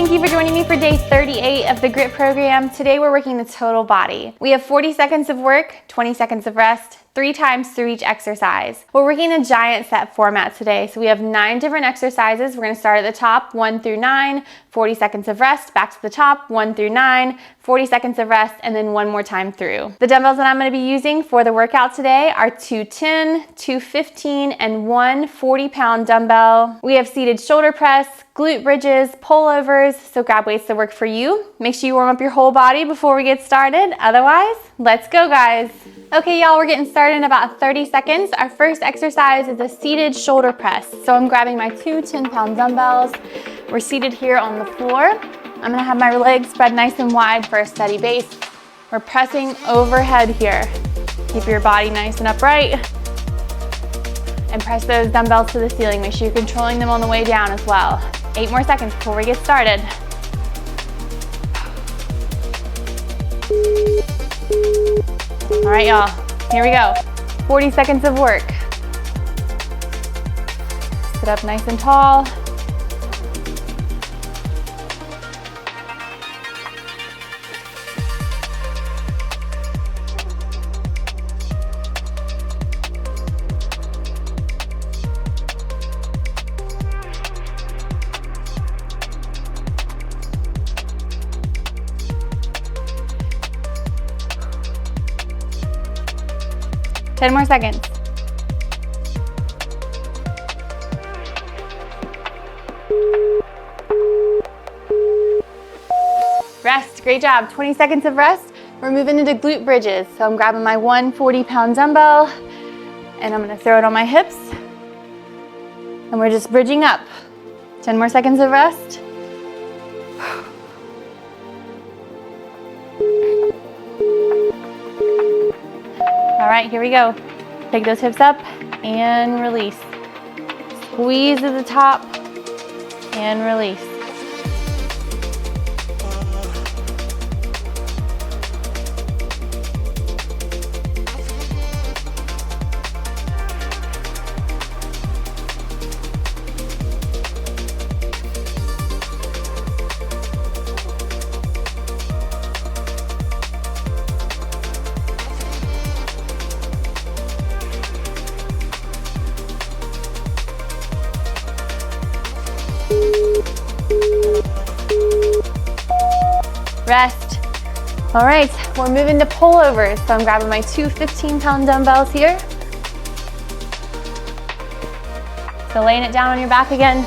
Thank you for joining me for day 38 of the GRIT program. Today we're working the total body. We have 40 seconds of work, 20 seconds of rest, 3 times through each exercise. We're working a giant set format today, so we have 9 different exercises. We're gonna start at the top, 1 through 9, 40 seconds of rest, back to the top, 1 through 9, 40 seconds of rest, and then one more time through. The dumbbells that I'm gonna be using for the workout today are 2 10, 2 15, and 1 40-pound dumbbell. We have seated shoulder press, glute bridges, pullovers, so grab weights that work for you. Make sure you warm up your whole body before we get started. Otherwise, let's go, guys. Okay, y'all, we're getting started in about 30 seconds. Our first exercise is a seated shoulder press. So I'm grabbing my 2 10-pound dumbbells. We're seated here on the floor. I'm gonna have my legs spread nice and wide for a steady base. We're pressing overhead here. Keep your body nice and upright. And press those dumbbells to the ceiling. Make sure you're controlling them on the way down as well. 8 more seconds before we get started. All right, y'all, here we go. 40 seconds of work. Sit up nice and tall. Ten more seconds. Rest, great job. 20 seconds of rest. We're moving into glute bridges. So I'm grabbing my 1 40-pound dumbbell and I'm gonna throw it on my hips. And we're just bridging up. 10 more seconds of rest. All right, here we go. Take those hips up and release. Squeeze to the top and release. Rest. All right, we're moving to pullovers. So I'm grabbing my 2 15-pound dumbbells here. So laying it down on your back again,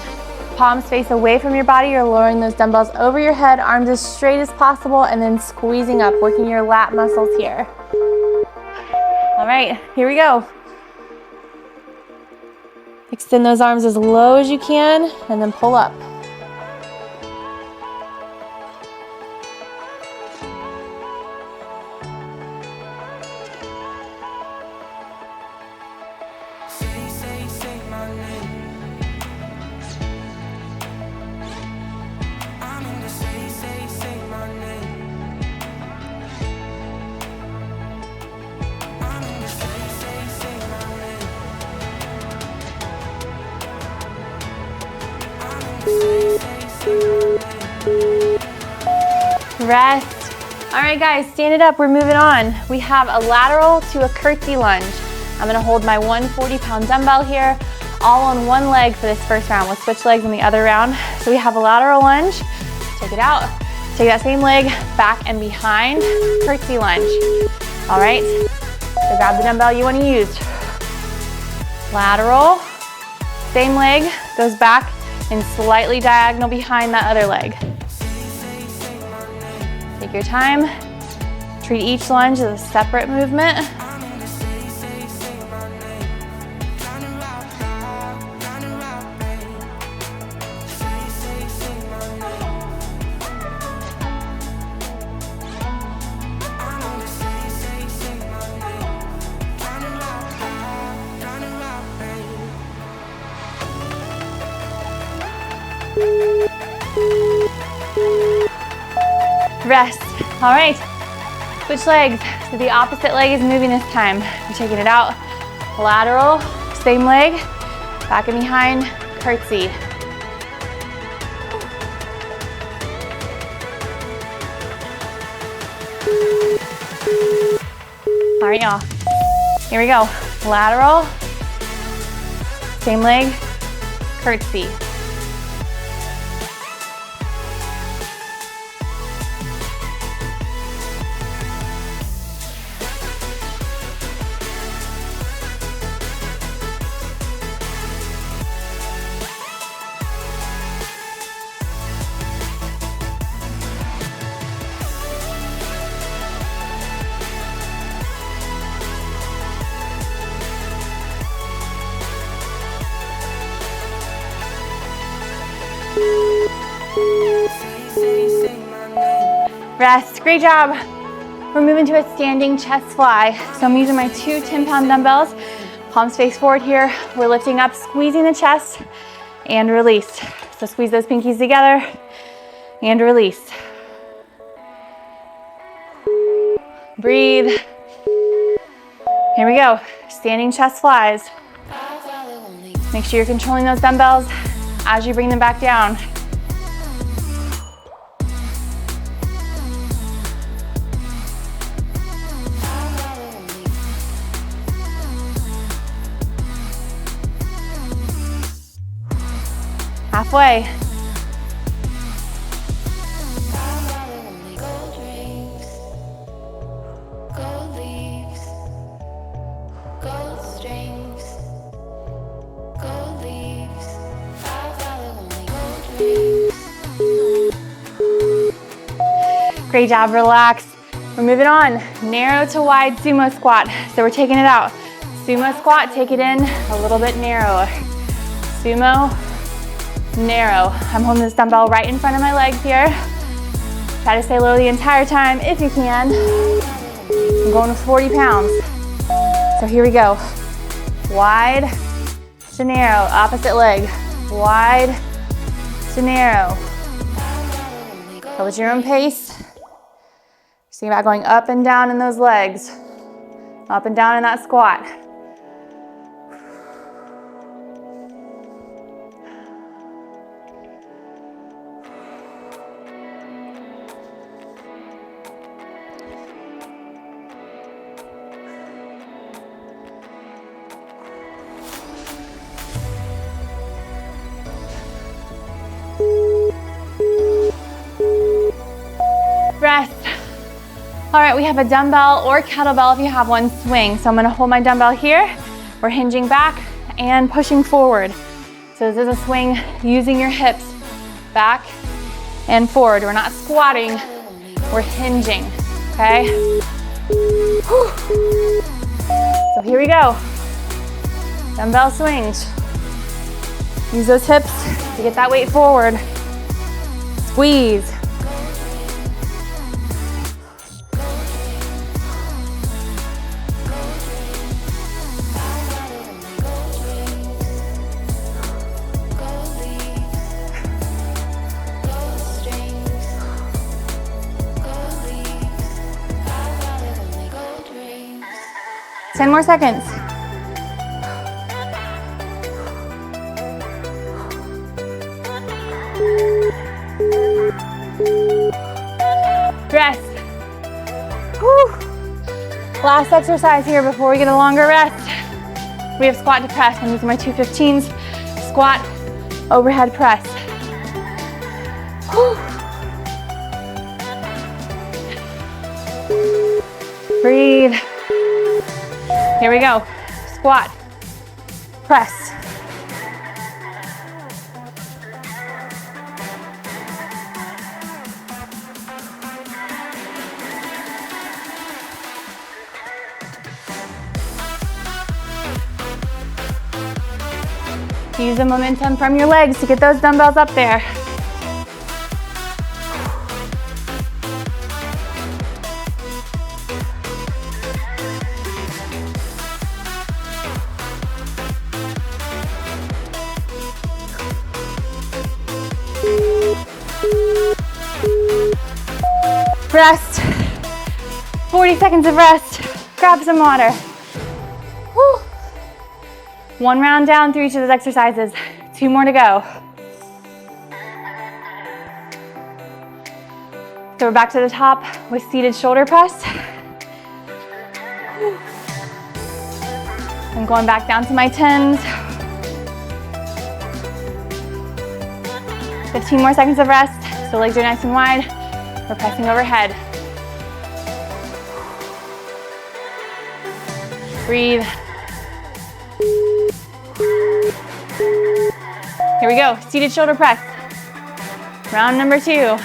palms face away from your body. You're lowering those dumbbells over your head, arms as straight as possible, and then squeezing up, working your lat muscles here. All right, here we go. Extend those arms as low as you can, and then pull up. Rest. All right, guys, stand it up. We're moving on. We have a lateral to a curtsy lunge. I'm gonna hold my 1 40-pound dumbbell here, all on one leg for this first round. We'll switch legs on the other round. So we have a lateral lunge. Take it out. Take that same leg back and behind, curtsy lunge. All right, so grab the dumbbell you wanna use. Lateral, same leg, goes back and slightly diagonal behind that other leg. Take your time. Treat each lunge as a separate movement. Rest. All right, switch legs. So the opposite leg is moving this time. You're taking it out, lateral, same leg, back and behind, curtsy. All right, y'all. Here we go. Lateral. Same leg. Curtsy. Rest. Great job. We're moving to a standing chest fly. So I'm using my 2 10-pound dumbbells. Palms face forward here. We're lifting up, squeezing the chest, and release. So squeeze those pinkies together and release. Breathe. Here we go. Standing chest flies. Make sure you're controlling those dumbbells as you bring them back down. Halfway. Great job, relax. We're moving on. Narrow to wide sumo squat. So we're taking it out. Sumo squat, take it in a little bit narrower. Sumo, narrow. I'm holding this dumbbell right in front of my legs here. Try to stay low the entire time if you can. I'm going with 40 pounds. So here we go. Wide to narrow, opposite leg. Wide to narrow. Go at your own pace. Think about going up and down in those legs. Up and down in that squat. Rest. All right, we have a dumbbell or kettlebell if you have one, swing. So I'm gonna hold my dumbbell here. We're hinging back and pushing forward. So this is a swing using your hips back and forward. We're not squatting, we're hinging, okay? Whew. So here we go. Dumbbell swings. Use those hips to get that weight forward. Squeeze. Ten more seconds. Rest. Whew. Last exercise here before we get a longer rest. We have squat to press. I'm using my 215s. Squat, overhead press. Whew. Breathe. Here we go. Squat, press. Use the momentum from your legs to get those dumbbells up there. Rest. 40 seconds of rest. Grab some water. Whew. One round down through each of those exercises. 2 more to go. So we're back to the top with seated shoulder press. Whew. I'm going back down to my 10s. 15 more seconds of rest, so legs are nice and wide. We're pressing overhead. Breathe. Here we go, seated shoulder press. Round number 2.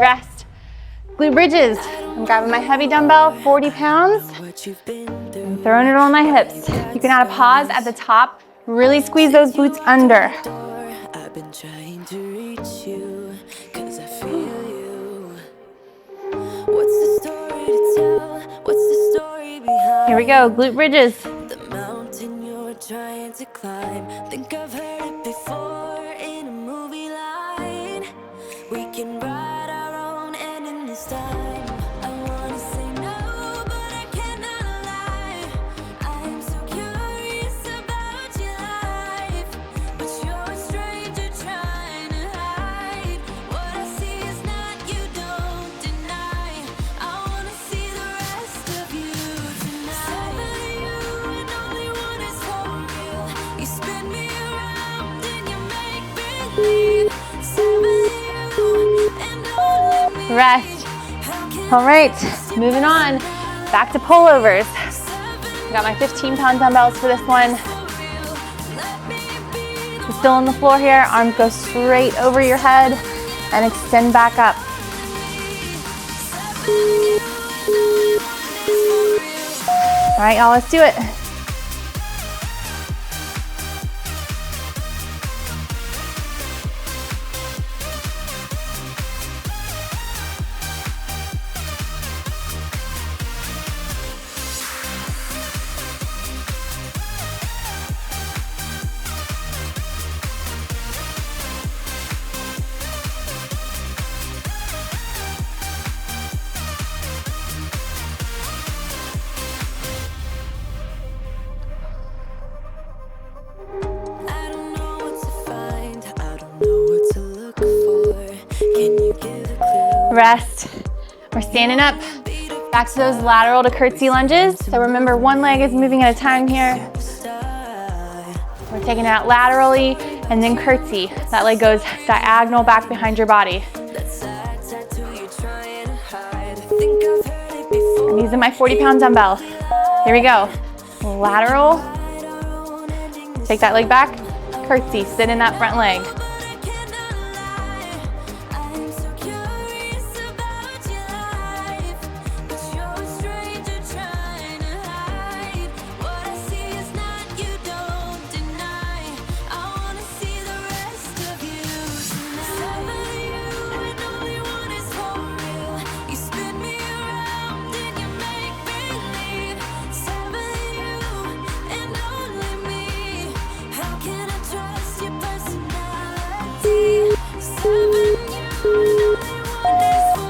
Rest. Glute bridges. I'm grabbing my heavy dumbbell, 40 pounds, and throwing it on my hips. You can add a pause at the top. Really squeeze those glutes under. I've been trying to reach you, 'cause I feel you. What's the story to tell? What's the story behind? Here we go, glute bridges. The mountain you're trying to climb. Think I've heard it before in a movie line. We can write our own ending this time. I wanna say no, but I cannot lie. I am so curious about your life, but you're a stranger trying to hide. What I see is not, you don't deny. I wanna see the rest of you tonight. Seven of you and only one is for real. You spin me around and you make believe. Seven of you and only me. Rest. All right, moving on. Back to pullovers. I got my 15-pound dumbbells for this one. You're still on the floor here. Arms go straight over your head and extend back up. All right, y'all, let's do it. Rest. We're standing up. Back to those lateral to curtsy lunges. So remember, one leg is moving at a time here. We're taking it out laterally and then curtsy. That leg goes diagonal back behind your body. I'm using my 40-pound dumbbell. Here we go. Lateral. Take that leg back. Curtsy. Sit in that front leg.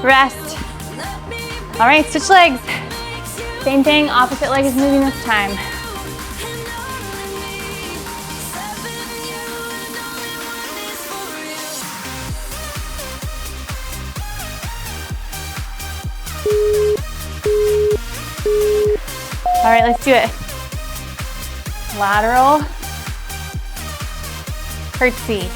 Rest. All right, switch legs. Same thing, opposite leg is moving this time. All right, let's do it. Lateral, curtsy.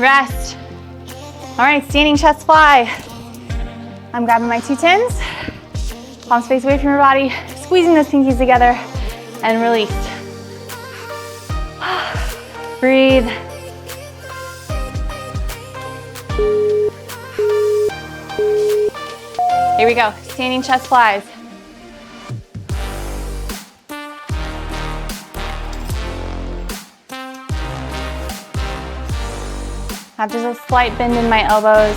Rest. All right, standing chest fly. I'm grabbing my 2 tens, palms face away from your body, squeezing those pinkies together, and release. Breathe. Here we go, standing chest flies. Have just a slight bend in my elbows.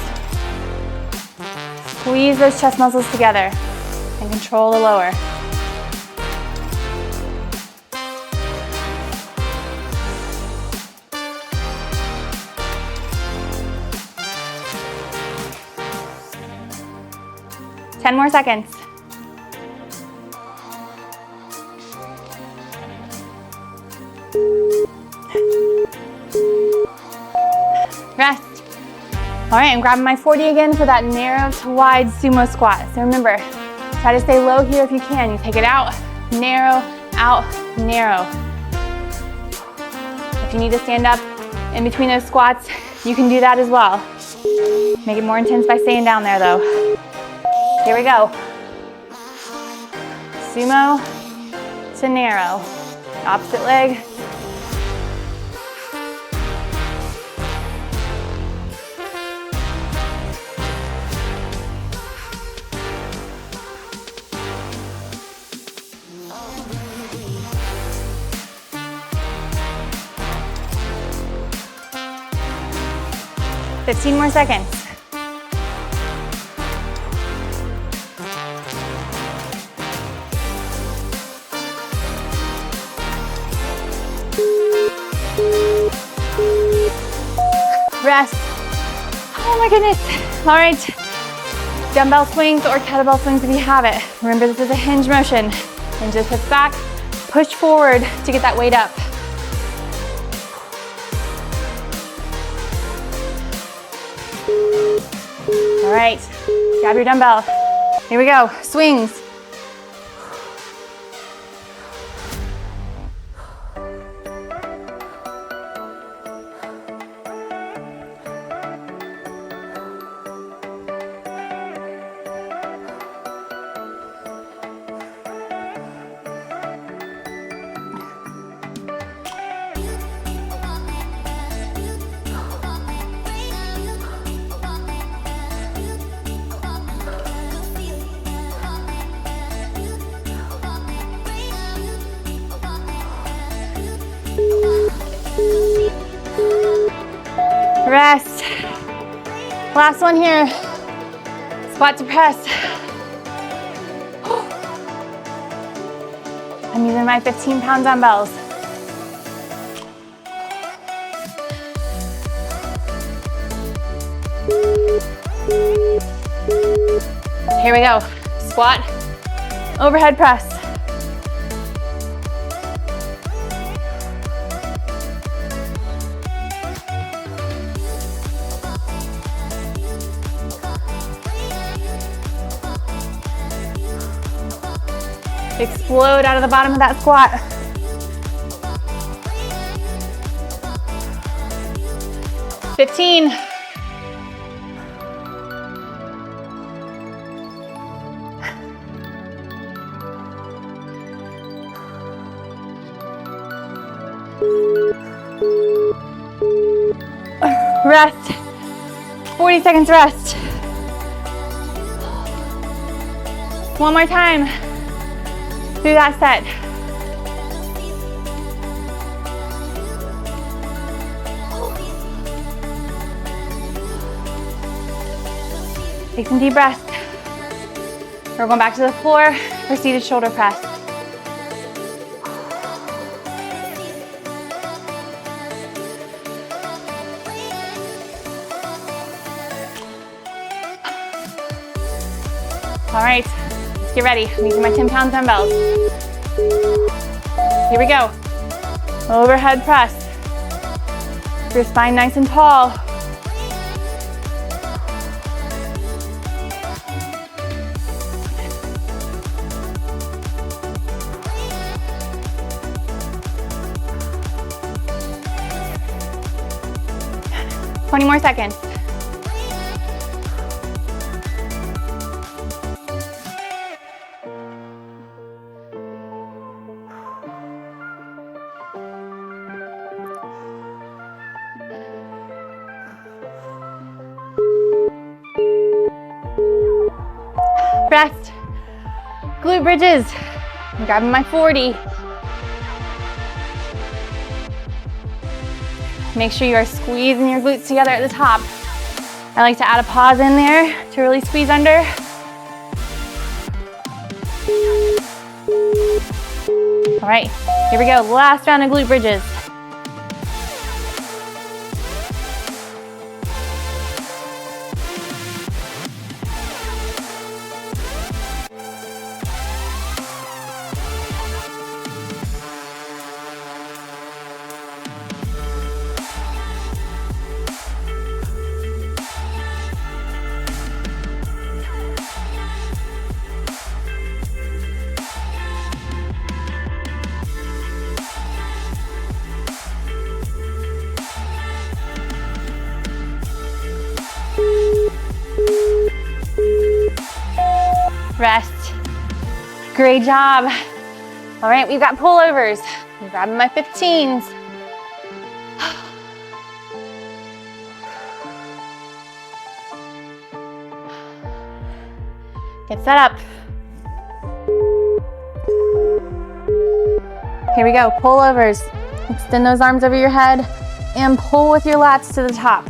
Squeeze those chest muscles together and control the lower. Ten more seconds. Rest. All right, I'm grabbing my 40 again for that narrow to wide sumo squat. So remember, try to stay low here if you can. You take it out, narrow, out, narrow. If you need to stand up in between those squats, you can do that as well. Make it more intense by staying down there though. Here we go. Sumo to narrow. Opposite leg. Fifteen more seconds. Rest. Oh my goodness. All right. Dumbbell swings or kettlebell swings if you have it. Remember, this is a hinge motion. And just push back, push forward to get that weight up. All right. Grab your dumbbell. Here we go. Swings. Rest. Last one here. Squat to press. I'm using my 15-pound dumbbells. Here we go. Squat, overhead press. Explode out of the bottom of that squat. Fifteen. Rest. 40 seconds rest. One more time. Do that set. Take some deep breaths. We're going back to the floor for seated shoulder press. All right. Get ready. I'm using my 10-pound dumbbells. Here we go. Overhead press. Keep your spine nice and tall. 20 more seconds. Rest. Glute bridges. I'm grabbing my 40. Make sure you are squeezing your glutes together at the top. I like to add a pause in there to really squeeze under. All right, here we go. Last round of glute bridges. Rest. Great job. All right, we've got pullovers. I'm grabbing my 15s. Get set up. Here we go, pullovers. Extend those arms over your head and pull with your lats to the top.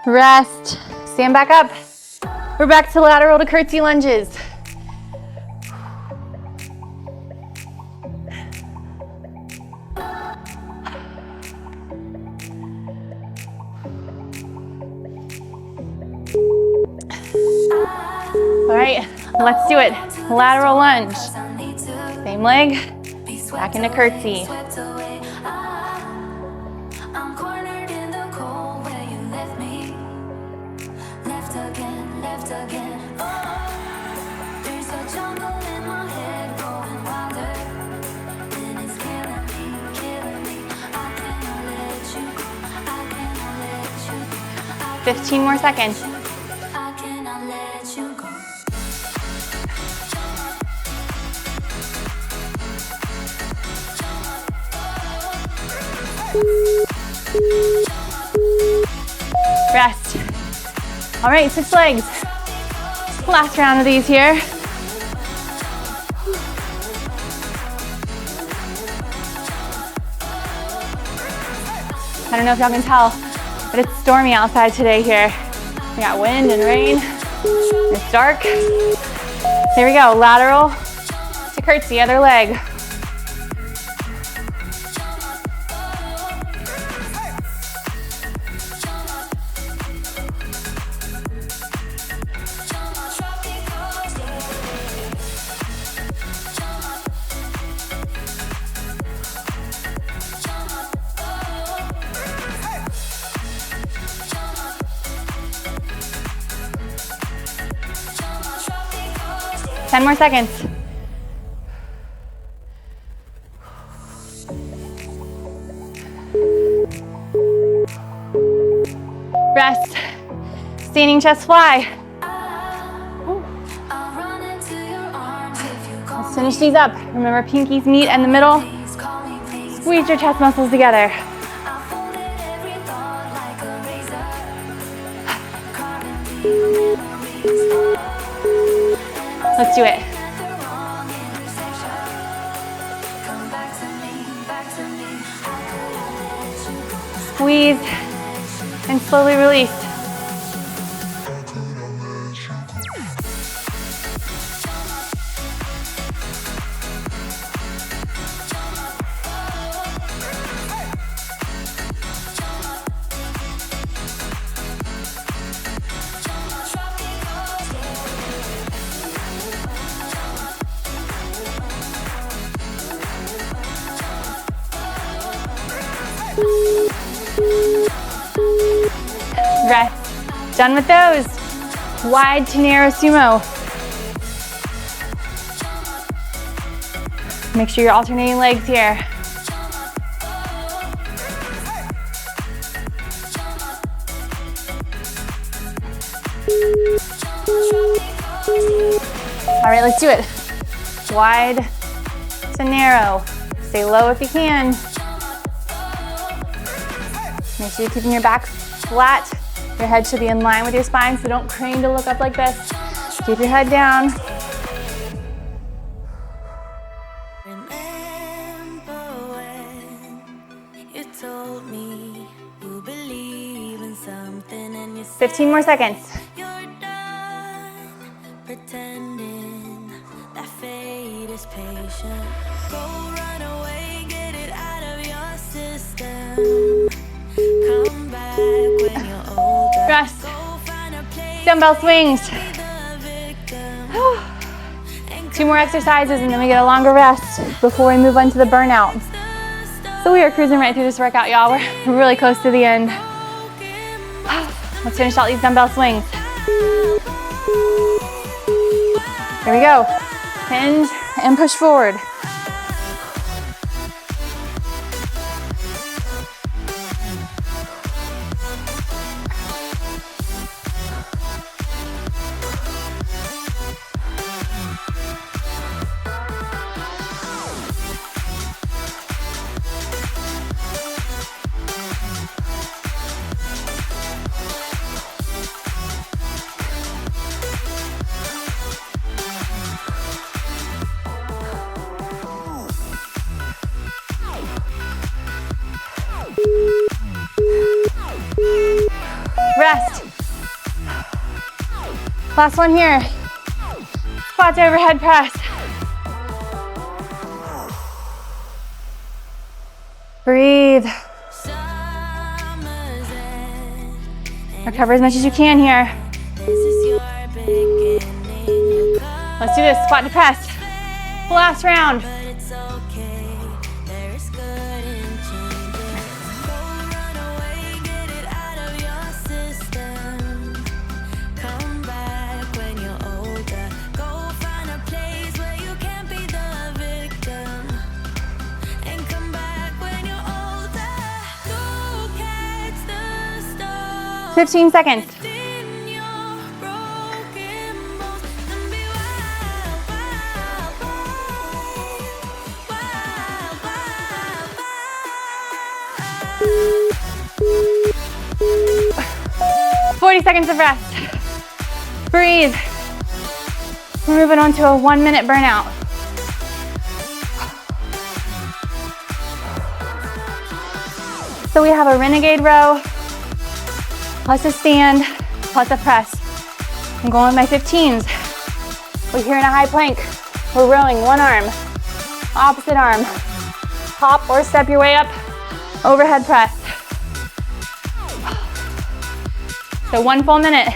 Rest. Stand back up. We're back to lateral to curtsy lunges. All right, let's do it. Lateral lunge. Same leg, back into curtsy. Go. 15 more seconds. Rest. All right, switch legs. Last round of these here. I don't know if y'all can tell, but it's stormy outside today here. We got wind and rain. It's dark. Here we go, lateral to curtsy, other leg. Ten more seconds. Rest. Standing chest fly. Let's finish these up. Remember, pinkies meet in the middle. Squeeze your chest muscles together. Let's do it. Squeeze and slowly release. Rest. Done with those. Wide to narrow sumo. Make sure you're alternating legs here. All right, let's do it. Wide to narrow. Stay low if you can. Make sure you're keeping your back flat. Your head should be in line with your spine, so don't crane to look up like this. Keep your head down. Remember when you told me you believe in something and you said 15 more seconds. you're done pretending that fate is patient. Go run away, get it out of your system. Come back when you're older. Rest. Go find a place Dumbbell swings. to be the victim. 2 more exercises and then we get a longer rest before we move on to the burnout. So we are cruising right through this workout, y'all. We're really close to the end. Let's finish out these dumbbell swings. Here we go. Hinge and push forward. Rest. Last one here. Squat to overhead press. Breathe. Recover as much as you can here. Let's do this, squat to press. Last round. Go 15 seconds. in your broken bones and be wild, wild, wild, wild, wild. 40 seconds of rest. Breathe. We're moving on to a 1-minute burnout. So we have a renegade row, plus a stand, plus a press. I'm going with my 15s. We're here in a high plank. We're rowing one arm, opposite arm. Hop or step your way up, overhead press. So 1 full minute,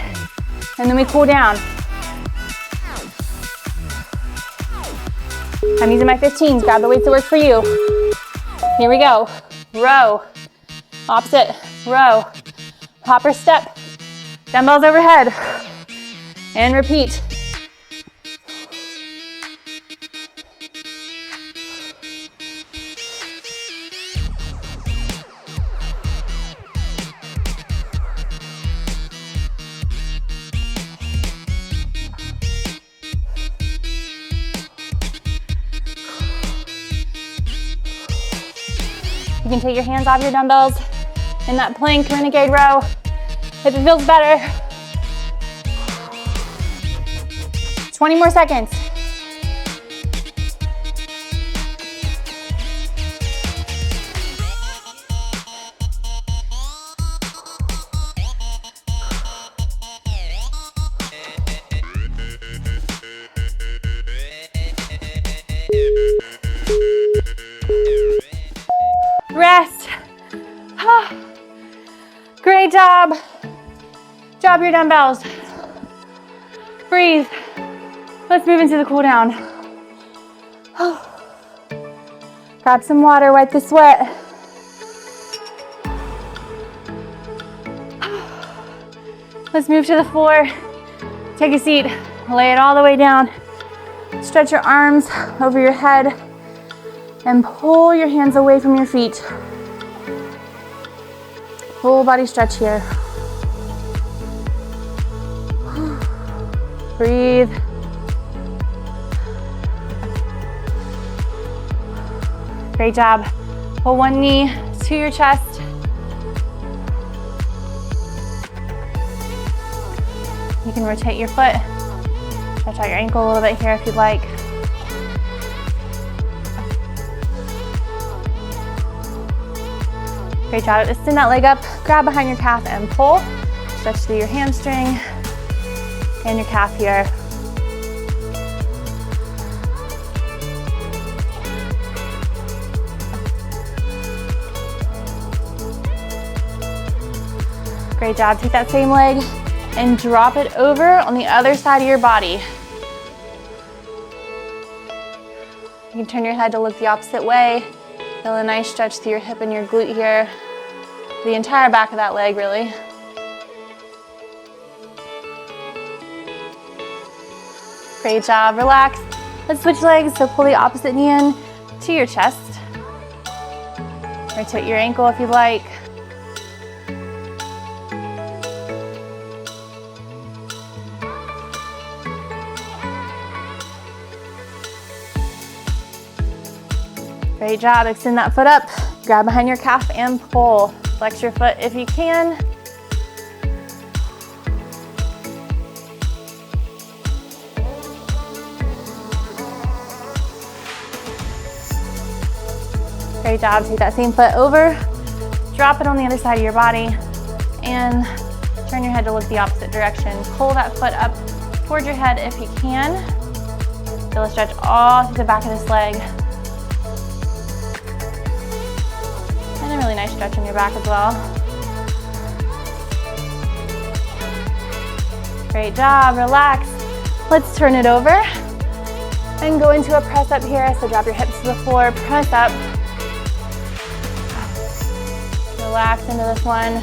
and then we cool down. I'm using my 15s, grab the weights that work for you. Here we go, row, opposite, row. Hop or step, dumbbells overhead, and repeat. You can take your hands off your dumbbells in that plank renegade row if it feels better. 20 more seconds. Rest. Great job. Drop your dumbbells. Breathe. Let's move into the cool down. Grab some water, wipe the sweat. Let's move to the floor. Take a seat, lay it all the way down. Stretch your arms over your head and pull your hands away from your feet. Full body stretch here. Breathe. Great job. Pull one knee to your chest. You can rotate your foot. Stretch out your ankle a little bit here if you'd like. Great job. Extend that leg up, grab behind your calf and pull. Stretch through your hamstring and your calf here. Great job. Take that same leg and drop it over on the other side of your body. You can turn your head to look the opposite way. Feel a nice stretch through your hip and your glute here. The entire back of that leg, really. Great job. Relax. Let's switch legs. So pull the opposite knee in to your chest. Rotate your ankle if you'd like. Great job. Extend that foot up. Grab behind your calf and pull. Flex your foot if you can. Great job. Take that same foot over. Drop it on the other side of your body and turn your head to look the opposite direction. Pull that foot up towards your head if you can. Feel a stretch all through the back of this leg. And a really nice stretch in your back as well. Great job, relax. Let's turn it over and go into a press up here. So drop your hips to the floor, press up. Relax into this one.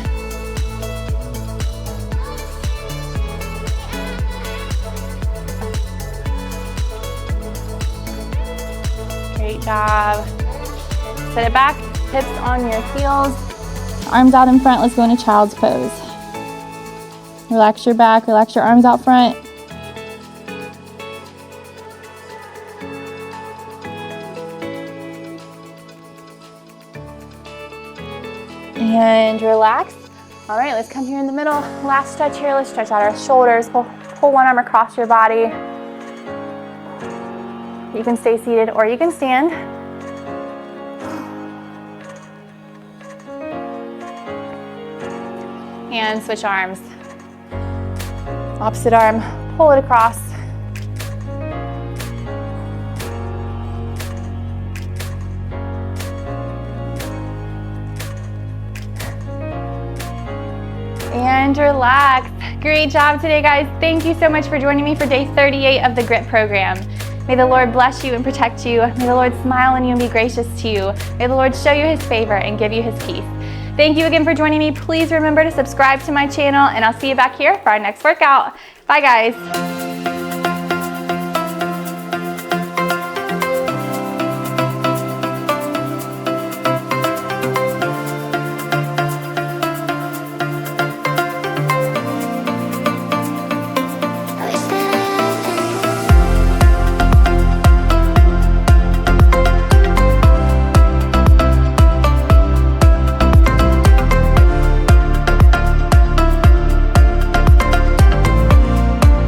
Great job. Set it back, hips on your heels, arms out in front. Let's go into child's pose. Relax your back, relax your arms out front. And relax. All right, let's come here in the middle. Last stretch here. Let's stretch out our shoulders. Pull one arm across your body. You can stay seated or you can stand. And switch arms. Opposite arm, pull it across. And relax. Great job today, guys. Thank you so much for joining me for day 38 of the GRIT program. May the Lord bless you and protect you. May the Lord smile on you and be gracious to you. May the Lord show you his favor and give you his peace. Thank you again for joining me. Please remember to subscribe to my channel, and I'll see you back here for our next workout. Bye, guys.